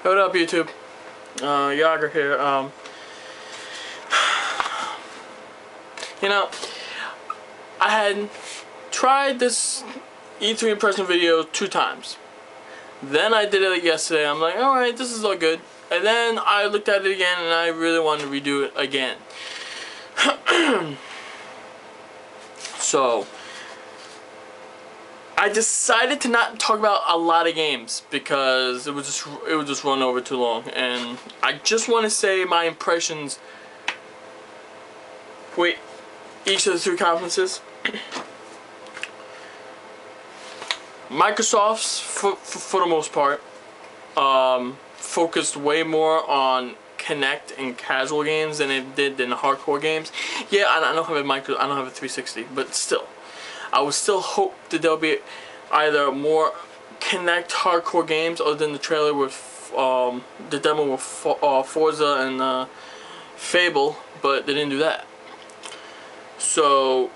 What up, YouTube? Jagr here. You know, I had tried this E3 impression video 2 times. Then I did it yesterday. I'm like, alright, this is all good. And then I looked at it again and I really wanted to redo it again. So I decided to not talk about a lot of games because it would just run over too long, and I just want to say my impressions with each of the 3 conferences. Microsoft's for the most part focused way more on Connect and casual games than it did in hardcore games. Yeah, I don't have a I don't have a 360, but still, I would still hope that there'll be either more Connect hardcore games other than the trailer with the demo with Forza and Fable, but they didn't do that. So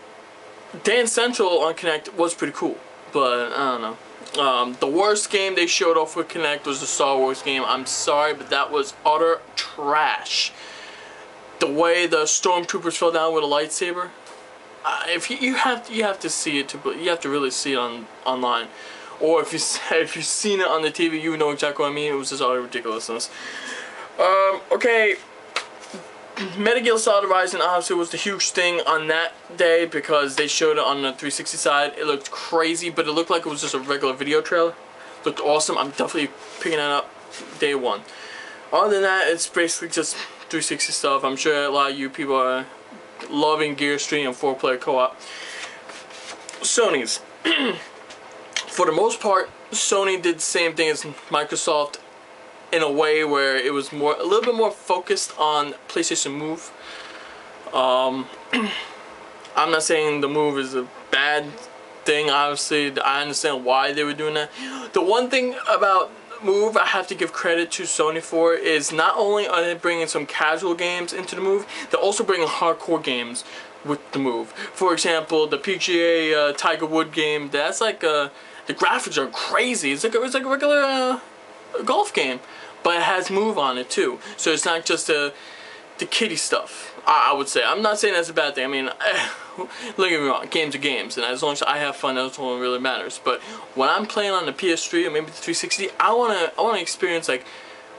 Dance Central on Connect was pretty cool, but I don't know. The worst game they showed off with Connect was the Star Wars game. I'm sorry, but that was utter trash. The way the stormtroopers fell down with a lightsaber. If you have to see it you have to really see it online, or if you've seen it on the TV, you know exactly what I mean. It was just utter ridiculousness. Okay. Metal Gear Solid Rising obviously was the huge thing on that day because they showed it on the 360 side. It looked crazy, but it looked like it was just a regular video trailer. Looked awesome. I'm definitely picking that up day 1. Other than that, it's basically just 360 stuff. I'm sure a lot of you people are loving Gear Stream and 4-player co-op. Sony's. For the most part, Sony did the same thing as Microsoft, in a way where it was a little bit more focused on PlayStation Move. I'm not saying the Move is a bad thing. Obviously, I understand why they were doing that. The one thing about Move I have to give credit to Sony for is not only are they bringing some casual games into the Move, they're also bringing hardcore games with the Move. For example, the PGA Tiger Wood game. That's like the graphics are crazy. It's like a regular golf game, but it has Move on it too, so it's not just the kiddie stuff. I would say. I'm not saying that's a bad thing. I mean, don't get me wrong, games are games, and as long as I have fun, that's all that really matters. But when I'm playing on the PS3 or maybe the 360, I wanna experience like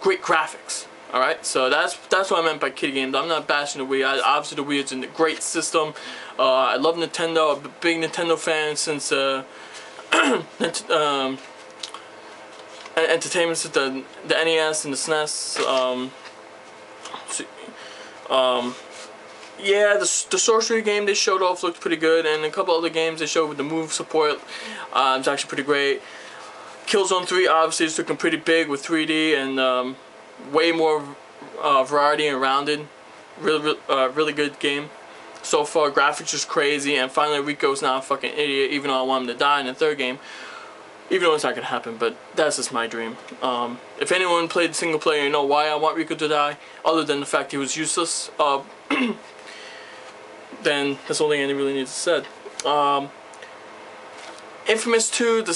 great graphics. All right, so that's what I meant by kiddie games. I'm not bashing the Wii. Obviously, the Wii is a great system. I love Nintendo. I'm a big Nintendo fan since entertainment since the NES and the SNES. Yeah, the sorcery game they showed off looked pretty good, and a couple other games they showed with the Move support, it's actually pretty great. Killzone 3 obviously is looking pretty big with 3D and way more variety and rounded. Really good game so far. Graphics is crazy, and finally Rico's not a fucking idiot, even though I want him to die in the 3rd game. Even though it's not gonna happen, but that's just my dream. If anyone played single player, you know why I want Rico to die, other than the fact he was useless, then that's the only thing I really need to say. Infamous 2, the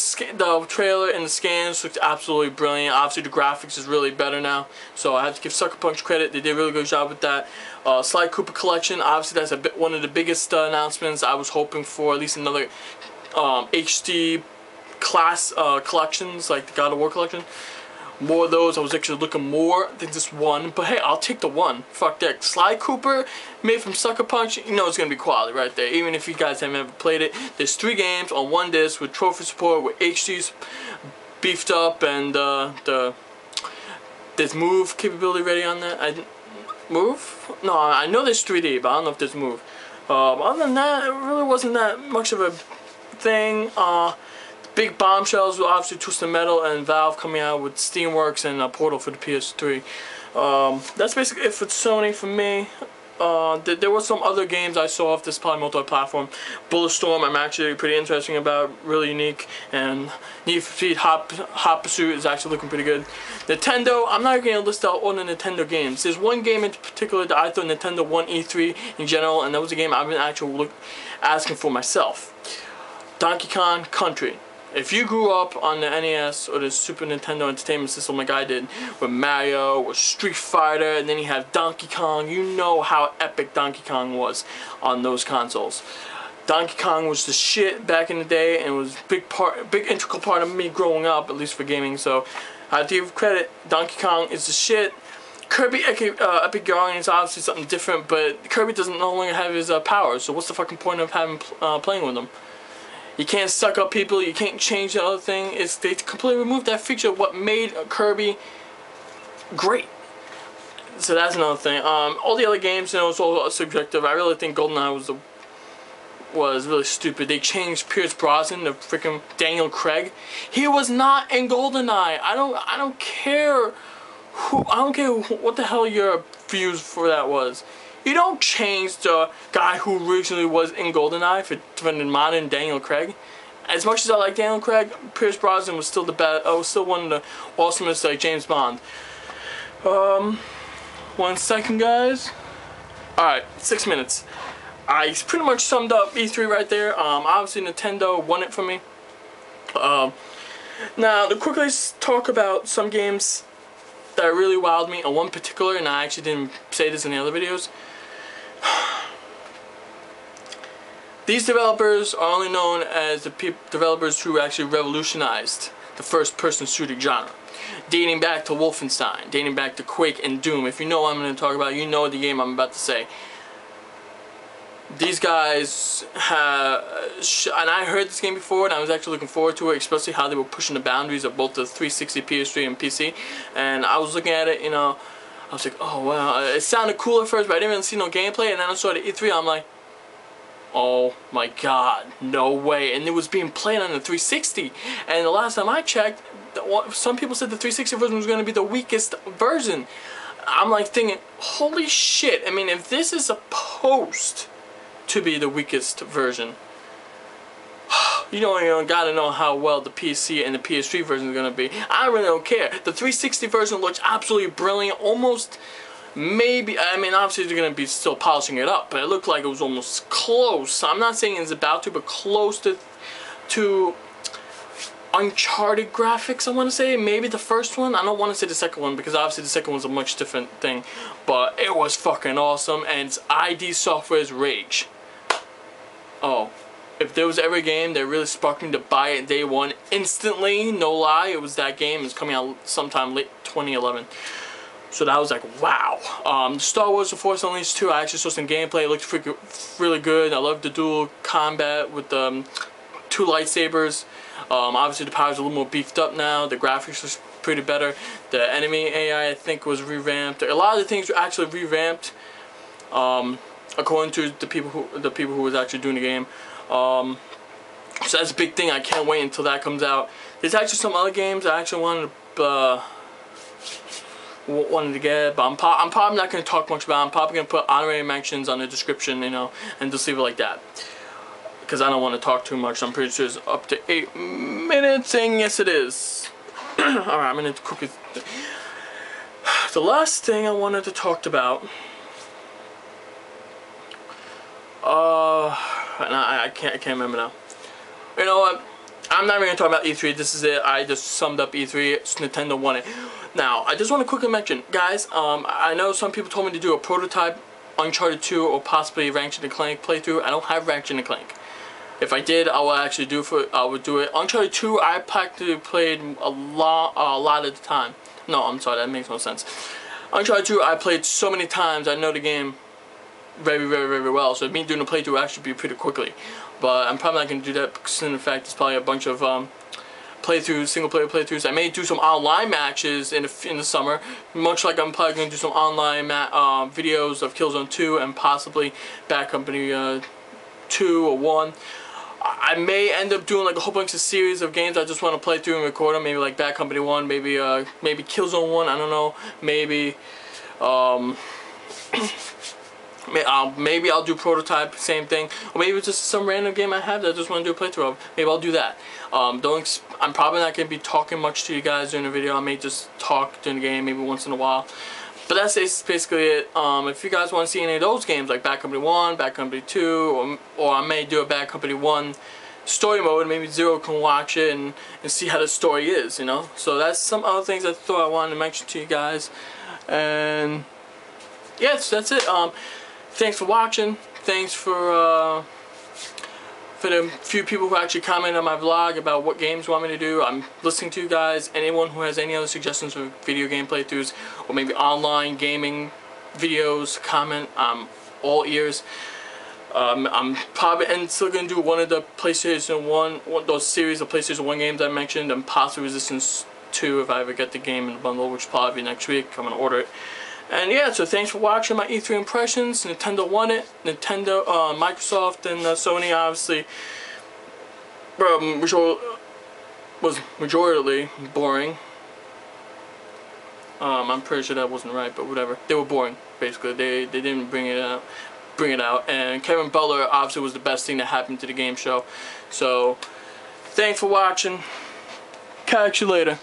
trailer and the scans looked absolutely brilliant. Obviously the graphics is really better now, so I have to give Sucker Punch credit. They did a really good job with that. Sly Cooper Collection, obviously that's one of the biggest announcements. I was hoping for at least another HD class collections, like the God of War collection. More of those. I was actually looking more than just one, but hey, I'll take the one. Fuck that. Sly Cooper, made from Sucker Punch, you know it's gonna be quality right there, even if you guys haven't ever played it. There's 3 games on 1 disc with trophy support, with HDs beefed up, and there's Move capability ready on that. Move? No, I know there's 3D, but I don't know if there's Move. Other than that, it really wasn't that much of a thing. Big bombshells were obviously Twisted Metal and Valve coming out with Steamworks and Portal for the PS3. That's basically it for Sony for me. There were some other games I saw off this probably multi-platform. Bulletstorm I'm actually pretty interesting about, really unique, and Need for Speed Hot Pursuit is actually looking pretty good. Nintendo, I'm not going to list out all the Nintendo games. There's one game in particular that I thought Nintendo won E3 in general, and that was a game I've been actually asking for myself. Donkey Kong Country. If you grew up on the NES or the Super Nintendo Entertainment System like I did, with Mario or Street Fighter, and then you have Donkey Kong, you know how epic Donkey Kong was on those consoles. Donkey Kong was the shit back in the day, and it was big integral part of me growing up, at least for gaming. So I have to give credit. Donkey Kong is the shit. Kirby Epic Yarn is obviously something different, but Kirby doesn't no longer have his powers. So what's the fucking point of having playing with him? You can't suck up people. You can't change the other thing. They completely removed that feature of what made Kirby great. So that's another thing. All the other games, you know, it's all subjective. I really think GoldenEye was really stupid. They changed Pierce Brosnan to freaking Daniel Craig. He was not in GoldenEye. I don't care what the hell your views for that was. You don't change the guy who originally was in GoldenEye for the modern Daniel Craig. As much as I like Daniel Craig, Pierce Brosnan was still still one of the awesomest, like James Bond. 1 second, guys. Alright, 6 minutes. I pretty much summed up E3 right there. Obviously Nintendo won it for me. Now, to quickly talk about some games that really wowed me, and one particular, and I actually didn't say this in the other videos. These developers are only known as the developers who actually revolutionized the first-person shooting genre. Dating back to Wolfenstein, dating back to Quake and Doom. If you know what I'm going to talk about, you know the game I'm about to say. These guys have, and I heard this game before, and I was actually looking forward to it, especially how they were pushing the boundaries of both the 360, PS3, and PC. And I was looking at it, you know, I was like, oh wow, it sounded cool at first, but I didn't really see no gameplay. And then I saw the E3, I'm like, oh my god, no way. And it was being played on the 360. And the last time I checked, some people said the 360 version was going to be the weakest version. I'm like thinking, holy shit. I mean, if this is supposed to be the weakest version, you don't gotta know how well the PC and the PS3 version is gonna be. I really don't care. The 360 version looks absolutely brilliant. Almost, maybe, I mean, obviously they're gonna be still polishing it up, but it looked like it was almost close. I'm not saying it's about to, but close to Uncharted graphics, I want to say. Maybe the first one. I don't want to say the second one, because obviously the second one's a much different thing. But it was fucking awesome, and it's ID Software's Rage. Oh, if there was ever a game that really sparked me to buy it day one instantly, no lie, it was that game. It's coming out sometime late 2011. So that was like, wow. Star Wars The Force Unleashed 2, I actually saw some gameplay. It looked really good. I loved the dual combat with the 2 lightsabers. Obviously the powers are a little more beefed up now. The graphics was pretty better. The enemy AI, I think, was revamped. A lot of the things were actually revamped, according to the people who was actually doing the game. So that's a big thing. I can't wait until that comes out. There's actually some other games I actually wanted to get, but I'm probably not going to talk much about it. I'm probably going to put honorary mentions on the description, you know, and just leave it like that, because I don't want to talk too much. I'm pretty sure it's up to 8 minutes, and yes it is. Alright, I'm going to quickly... The last thing I wanted to talk about... and I can't remember now. You know what? I'm not even going to talk about E3. This is it. I just summed up E3. Nintendo won it. Now, I just want to quickly mention, guys, I know some people told me to do a prototype Uncharted 2 or possibly Ratchet & Clank playthrough. I don't have Ratchet & Clank. If I did, I will actually do it. Uncharted 2, I practically played a lot of the time. No, I'm sorry, that makes no sense. Uncharted 2, I played so many times. I know the game very, very, very well. So me doing a playthrough will actually be pretty quickly. But I'm probably not going to do that because in fact it's probably a bunch of playthroughs, single player playthroughs. I may do some online matches in the summer, much like I'm probably going to do some online videos of Killzone 2 and possibly Bad Company 2 or 1. I may end up doing like a whole bunch of series of games I just want to play through and record them. Maybe like Bad Company 1, maybe Killzone 1, I don't know. Maybe maybe I'll do Prototype, same thing. Or maybe it's just some random game I have that I just want to do a playthrough of. Maybe I'll do that. I'm probably not going to be talking much to you guys during the video. I may just talk during the game maybe once in a while. But that's basically it. If you guys want to see any of those games like Bad Company 1, Bad Company 2, or I may do a Bad Company 1 story mode. Maybe Zero can watch it and see how the story is, you know. So that's some other things I thought I wanted to mention to you guys. And yes, that's it. Thanks for watching. Thanks for the few people who actually commented on my vlog about what games you want me to do. I'm listening to you guys. Anyone who has any other suggestions for video game playthroughs or maybe online gaming videos, comment. I'm all ears. I'm probably still gonna do one of the PlayStation 1, those series of PlayStation 1 games I mentioned, and possibly Resistance 2 if I ever get the game in the bundle, which will probably be next week. I'm gonna order it. And yeah, so thanks for watching my E3 impressions. Nintendo won it. Nintendo, Microsoft, and Sony obviously was majorly boring. I'm pretty sure that wasn't right, but whatever. They were boring, basically. They didn't bring it out. And Kevin Butler obviously was the best thing that happened to the game show. So thanks for watching. Catch you later.